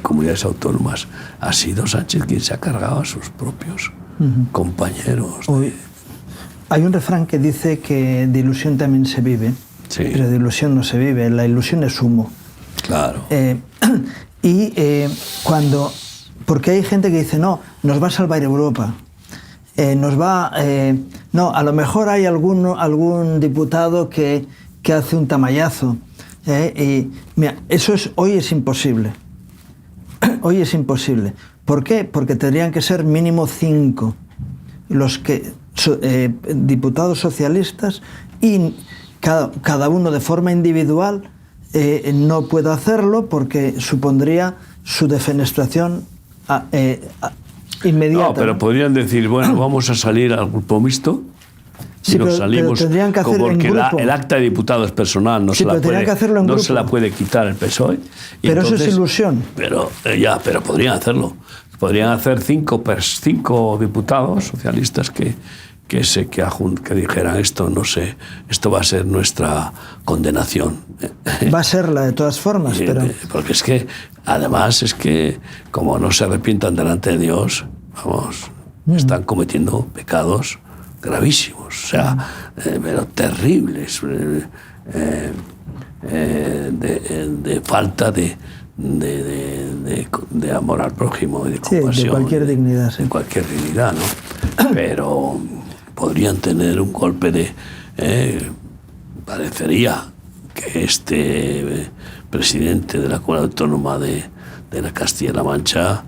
comunidades autónomas. Ha sido Sánchez quien se ha cargado a sus propios compañeros. Hay un refrán que dice que de ilusión también se vive, sí, pero de ilusión no se vive, la ilusión es humo. Claro. Porque hay gente que dice, no, nos va a salvar Europa. No, a lo mejor hay algún diputado que hace un tamallazo. Y mira, hoy es imposible. Hoy es imposible. ¿Por qué? Porque tendrían que ser mínimo 5 los diputados socialistas, y cada uno de forma individual no puede hacerlo porque supondría su defenestración inmediata. No, pero podrían decir, bueno, vamos a salir al grupo mixto Sí, y nos pero salimos tendrían que hacerlo porque en grupo. El acta de diputado es personal, no, Sí, se la puede quitar el PSOE. Pero entonces, eso es ilusión. Pero podrían hacerlo. Podrían hacer cinco diputados socialistas que dijeran esto, no sé, esto va a ser nuestra condenación. Va a serla de todas formas, pero... Porque es que, además, como no se arrepientan delante de Dios, vamos, están cometiendo pecados gravísimos, o sea, pero terribles, de falta de amor al prójimo y de compasión. Sí, de cualquier dignidad. Sí. De cualquier dignidad, ¿no? Pero podrían tener un golpe parecería que este presidente de la Comunidad Autónoma de la Castilla-La Mancha,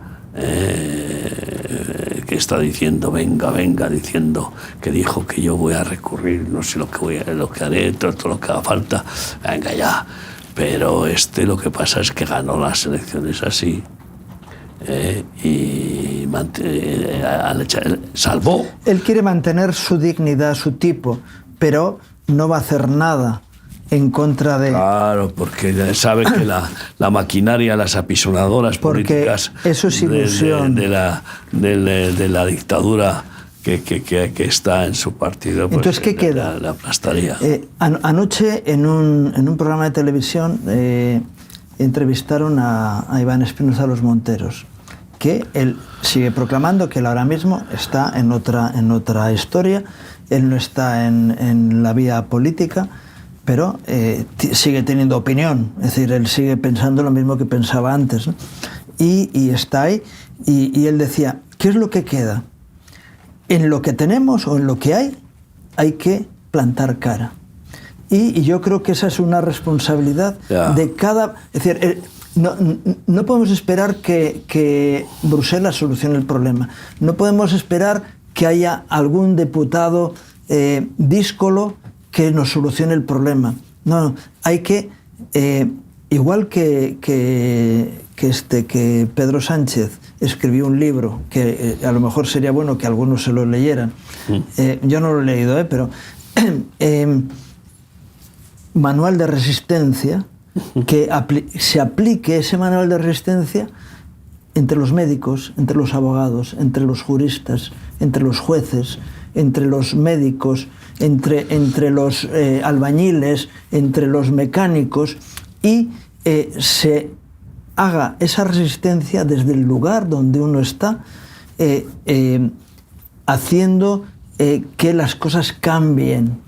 que está diciendo, venga, diciendo que dijo que yo voy a recurrir, no sé lo que haré, todo lo que haga falta, venga ya. Pero lo que pasa es que ganó las elecciones así y salvó. Él quiere mantener su dignidad, su tipo, pero no va a hacer nada en contra de... Claro, porque sabe que la maquinaria, las apisonadoras políticas eso es ilusión. de la dictadura que está en su partido, pues, entonces, ¿qué queda? La aplastaría. Anoche en un programa de televisión entrevistaron a Iván Espinosa Los Monteros, que él sigue proclamando que él ahora mismo está en otra historia, él no está en la vía política, pero sigue teniendo opinión, es decir, él sigue pensando lo mismo que pensaba antes, ¿no? Y está ahí, y él decía, ¿qué es lo que queda? En lo que tenemos o en lo que hay que plantar cara. Y yo creo que esa es una responsabilidad de cada... Es decir, no podemos esperar que Bruselas solucione el problema. No podemos esperar que haya algún diputado díscolo que nos solucione el problema. No, hay que... igual que Pedro Sánchez escribió un libro que a lo mejor sería bueno que algunos se lo leyeran. Yo no lo he leído, pero manual de resistencia, que se aplique ese manual de resistencia entre los médicos, entre los abogados, entre los juristas, entre los jueces, entre los médicos, entre los albañiles, entre los mecánicos, y se haga esa resistencia desde el lugar donde uno está, haciendo que las cosas cambien,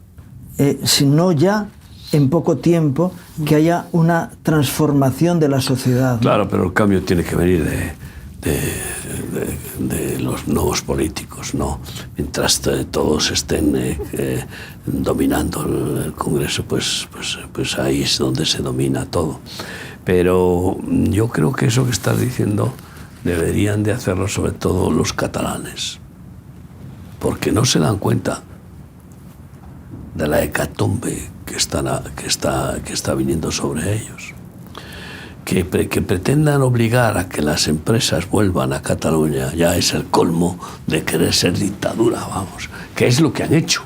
sino ya en poco tiempo que haya una transformación de la sociedad. Claro, pero el cambio tiene que venir de los nuevos políticos, ¿no? Mientras todos estén dominando el Congreso, pues ahí es donde se domina todo. Pero yo creo que eso que estás diciendo deberían de hacerlo sobre todo los catalanes, porque no se dan cuenta de la hecatombe que está viniendo sobre ellos. Que pretendan obligar a que las empresas vuelvan a Cataluña ya es el colmo de querer ser dictadura, vamos, que es lo que han hecho.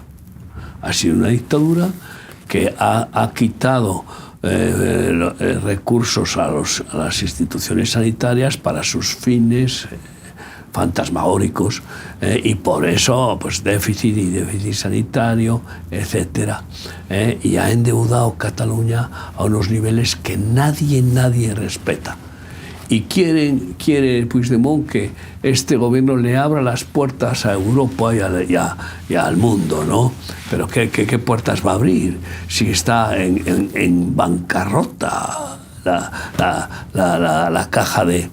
Ha sido una dictadura que ha quitado recursos a las instituciones sanitarias para sus fines fantasmagóricos, y por eso pues déficit sanitario, etcétera, y ha endeudado Cataluña a unos niveles que nadie respeta. Y quiere Puigdemont que este gobierno le abra las puertas a Europa y al mundo, ¿no? Pero ¿qué puertas va a abrir si está en bancarrota la caja de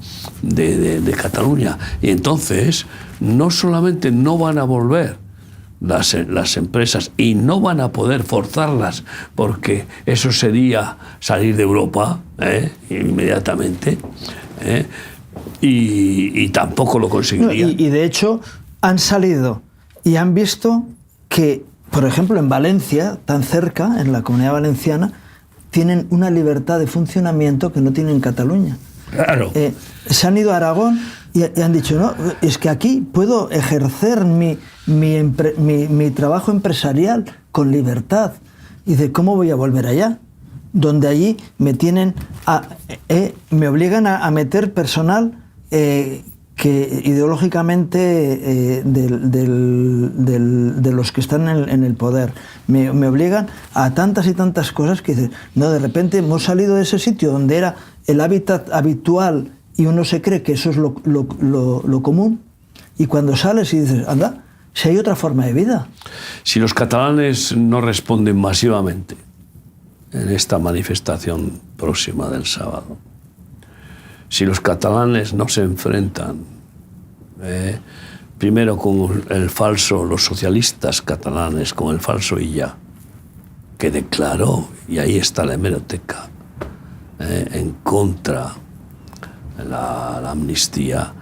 Cataluña? Y entonces no solamente no van a volver las empresas y no van a poder forzarlas, porque eso sería salir de Europa inmediatamente, y tampoco lo conseguirían. Y de hecho han salido y han visto que, por ejemplo, en Valencia, tan cerca, en la Comunidad Valenciana, tienen una libertad de funcionamiento que no tienen en Cataluña. Claro. Se han ido a Aragón Y han dicho, no, es que aquí puedo ejercer mi trabajo empresarial con libertad. Y dice, ¿cómo voy a volver allá? Donde allí me tienen me obligan a meter personal que ideológicamente de los que están en el poder. Me obligan a tantas y tantas cosas que dices, no, de repente hemos salido de ese sitio donde era el hábitat habitual y uno se cree que eso es lo común, y cuando sales y dices, anda, si hay otra forma de vida. Si los catalanes no responden masivamente en esta manifestación próxima del sábado, si los catalanes no se enfrentan primero con el falso, los socialistas catalanes, con el falso Illa, que declaró, y ahí está la hemeroteca, en contra de la amnistía,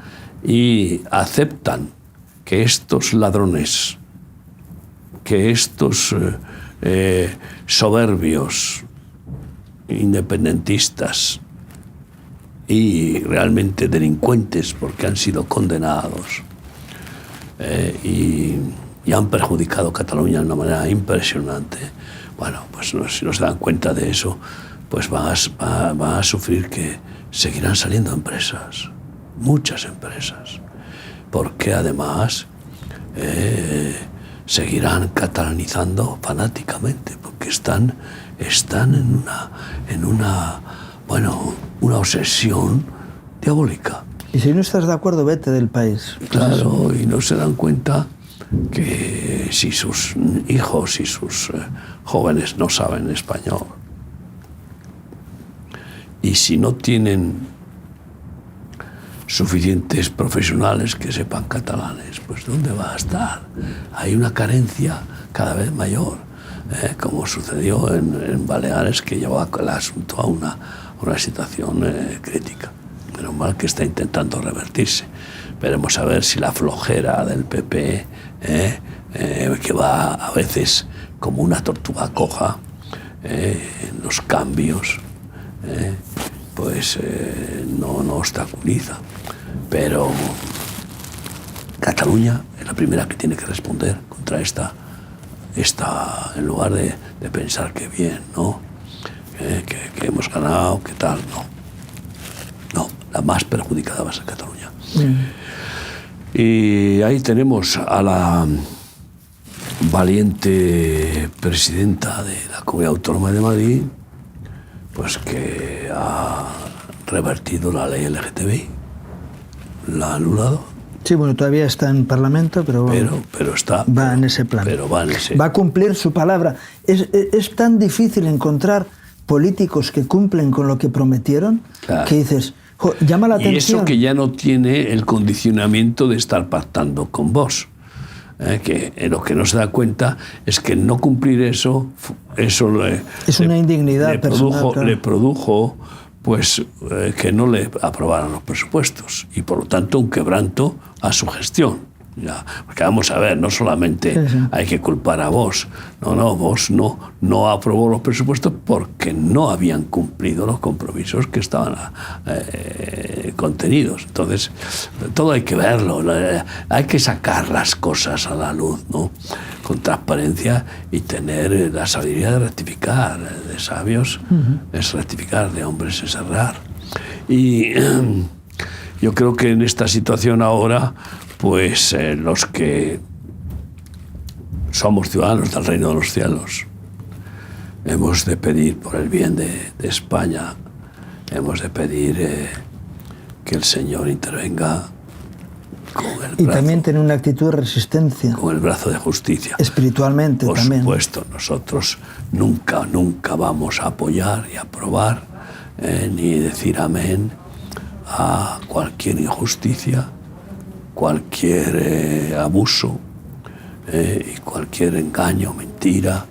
y aceptan que estos ladrones, que estos soberbios independentistas y realmente delincuentes, porque han sido condenados y han perjudicado a Cataluña de una manera impresionante, bueno, pues si no se dan cuenta de eso, pues van a sufrir que seguirán saliendo empresas, muchas empresas, porque además seguirán catalanizando fanáticamente, porque están en una obsesión diabólica. Y si no estás de acuerdo, vete del país. Claro, y no se dan cuenta que si sus hijos y sus jóvenes no saben español, y si no tienen suficientes profesionales que sepan catalanes, pues ¿dónde va a estar? Hay una carencia cada vez mayor, como sucedió en Baleares, que llevó el asunto a una situación crítica. Menos mal que está intentando revertirse. Veremos a ver si la flojera del PP, que va a veces como una tortuga coja en los cambios, pues no obstaculiza. Pero Cataluña es la primera que tiene que responder contra esta en lugar de pensar que bien, ¿no? Que hemos ganado, que tal, no, la más perjudicada va a ser Cataluña. Y ahí tenemos a la valiente presidenta de la Comunidad Autónoma de Madrid, pues que ha revertido la ley LGTBI, la ha anulado. Sí, bueno, todavía está en Parlamento, pero va en ese plan. Va a cumplir su palabra. Es tan difícil encontrar políticos que cumplen con lo que prometieron, claro, que dices, llama la atención. Y eso que ya no tiene el condicionamiento de estar pactando con vos. Que lo que no se da cuenta es que no cumplir eso es una indignidad personal, claro. Le produjo pues que no le aprobaran los presupuestos y por lo tanto un quebranto a su gestión. Ya, porque vamos a ver, no solamente hay que culpar a Vox, Vox no aprobó los presupuestos porque no habían cumplido los compromisos que estaban contenidos. Entonces, todo hay que verlo, hay que sacar las cosas a la luz, ¿no? Con transparencia y tener la sabiduría de rectificar. De sabios es rectificar, de hombres es errar. Y yo creo que en esta situación ahora, pues los que somos ciudadanos del reino de los cielos hemos de pedir por el bien de España, hemos de pedir que el Señor intervenga con el brazo, y también tener una actitud de resistencia, con el brazo de justicia. Espiritualmente también. Por supuesto, nosotros nunca vamos a apoyar y aprobar ni decir amén a cualquier injusticia, cualquier abuso y cualquier engaño, mentira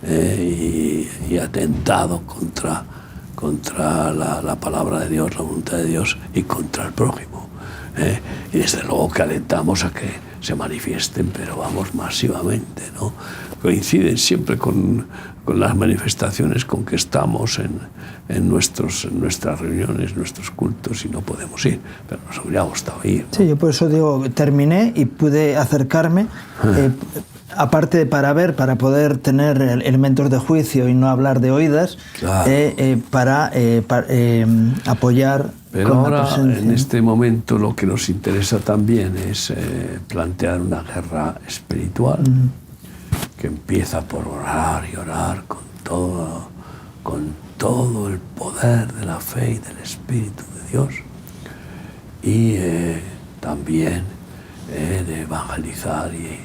y atentado contra la palabra de Dios, la voluntad de Dios y contra el prójimo. Y desde luego que alentamos a que se manifiesten, pero vamos, masivamente, ¿no? Coinciden siempre con las manifestaciones con que estamos en nuestras reuniones, nuestros cultos, y no podemos ir, pero nos hubiera gustado ir, ¿no? Sí, yo por eso digo, terminé y pude acercarme, aparte para ver, para poder tener elementos de juicio y no hablar de oídas, Claro. para apoyar. Pero con ahora, la presencia, en este momento, lo que nos interesa también es plantear una guerra espiritual que empieza por orar y orar con todo el poder de la fe y del Espíritu de Dios, y también de evangelizar y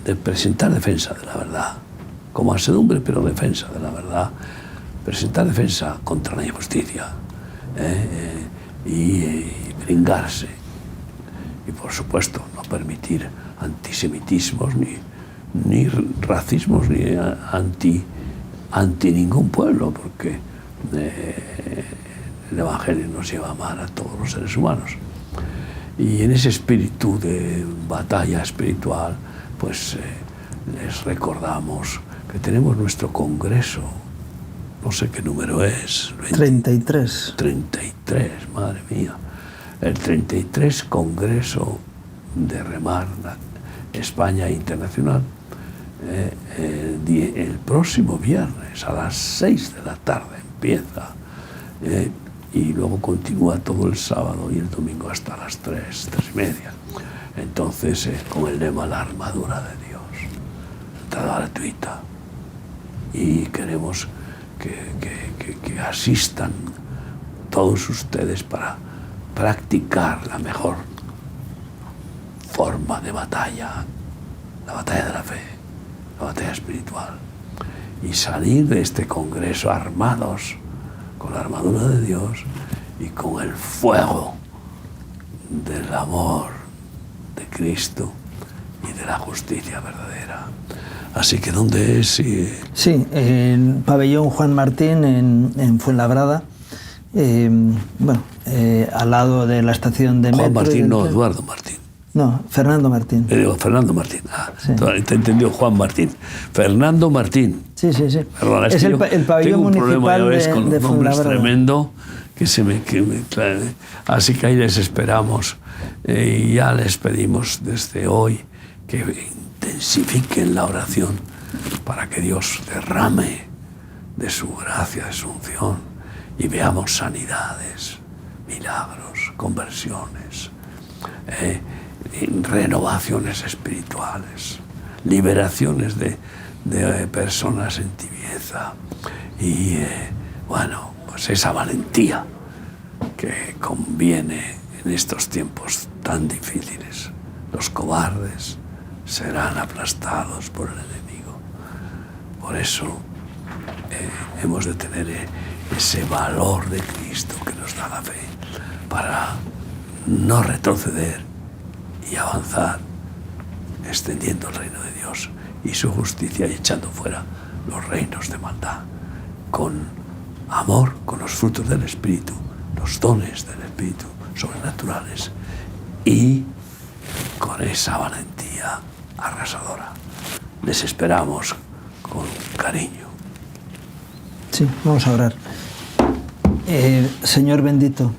de presentar defensa de la verdad, como mansedumbre, pero defensa de la verdad, presentar defensa contra la injusticia, y brindarse, y por supuesto no permitir antisemitismos ni racismos ni anti ningún pueblo, porque el Evangelio nos lleva a amar a todos los seres humanos. Y en ese espíritu de batalla espiritual, pues les recordamos que tenemos nuestro congreso, no sé qué número es. 33. 33, madre mía. El 33 Congreso de Remar España Internacional, el próximo viernes a las 6 de la tarde empieza, y luego continúa todo el sábado y el domingo hasta las 3:30. Entonces, con el lema La armadura de Dios, entrada gratuita, y queremos que asistan todos ustedes para practicar la mejor forma de batalla, la batalla de la fe, la batalla espiritual, y salir de este congreso armados con la armadura de Dios y con el fuego del amor de Cristo y de la justicia verdadera. Así que, ¿dónde es? Sí, en Pabellón Juan Martín, en Fuenlabrada, al lado de la estación de metro. Juan Martín, no, Eduardo Martín. No, Fernando Martín. Fernando Martín. Sí. Te entendió Juan Martín. Fernando Martín. Sí. Perdona, es el pabellón municipal con de los nombres Fuenlabrada. tremendo así que ahí les esperamos, y ya les pedimos desde hoy que intensifiquen la oración para que Dios derrame de su gracia, de su unción, y veamos sanidades, milagros, conversiones, renovaciones espirituales, liberaciones de personas en tibieza, y pues esa valentía que conviene en estos tiempos tan difíciles. Los cobardes serán aplastados por el enemigo. Por eso hemos de tener ese valor de Cristo que nos da la fe, para no retroceder y avanzar, extendiendo el reino de Dios y su justicia, y echando fuera los reinos de maldad, con amor, con los frutos del Espíritu, los dones del Espíritu sobrenaturales, y con esa valentía arrasadora. Les esperamos con cariño. Sí, vamos a orar. Señor bendito,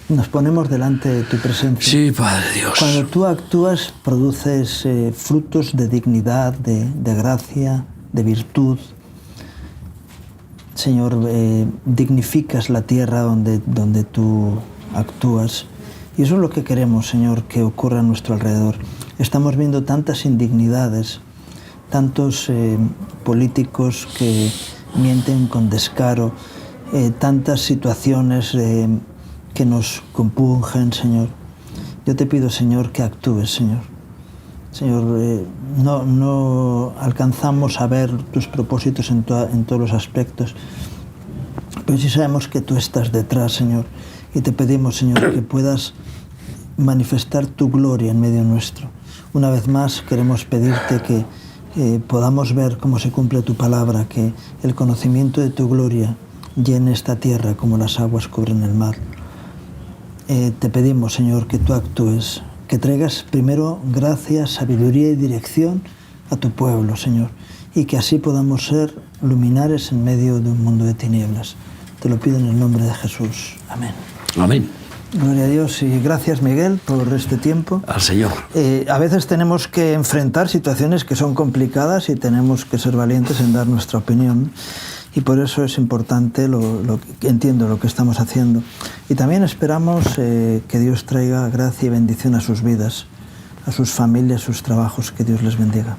nos ponemos delante de tu presencia. Sí, Padre Dios. Cuando tú actúas, produces frutos de dignidad, de gracia, de virtud. Señor, dignificas la tierra donde tú actúas. Y eso es lo que queremos, Señor, que ocurra a nuestro alrededor. Estamos viendo tantas indignidades, tantos políticos que mienten con descaro, tantas situaciones que nos compungen, Señor. Yo te pido, Señor, que actúes, Señor. Señor, no alcanzamos a ver tus propósitos en todos los aspectos, pero sí sabemos que tú estás detrás, Señor, y te pedimos, Señor, que puedas manifestar tu gloria en medio nuestro. Una vez más queremos pedirte que podamos ver cómo se cumple tu palabra, que el conocimiento de tu gloria llene esta tierra como las aguas cubren el mar. te pedimos, Señor, que tú actúes, que traigas primero gracia, sabiduría y dirección a tu pueblo, Señor, y que así podamos ser luminares en medio de un mundo de tinieblas. Te lo pido en el nombre de Jesús. Amén. Amén. Gloria a Dios y gracias, Miguel, por este tiempo. Al Señor. A veces tenemos que enfrentar situaciones que son complicadas y tenemos que ser valientes en dar nuestra opinión. Y por eso es importante, entiendo lo que estamos haciendo. Y también esperamos que Dios traiga gracia y bendición a sus vidas, a sus familias, a sus trabajos. Que Dios les bendiga.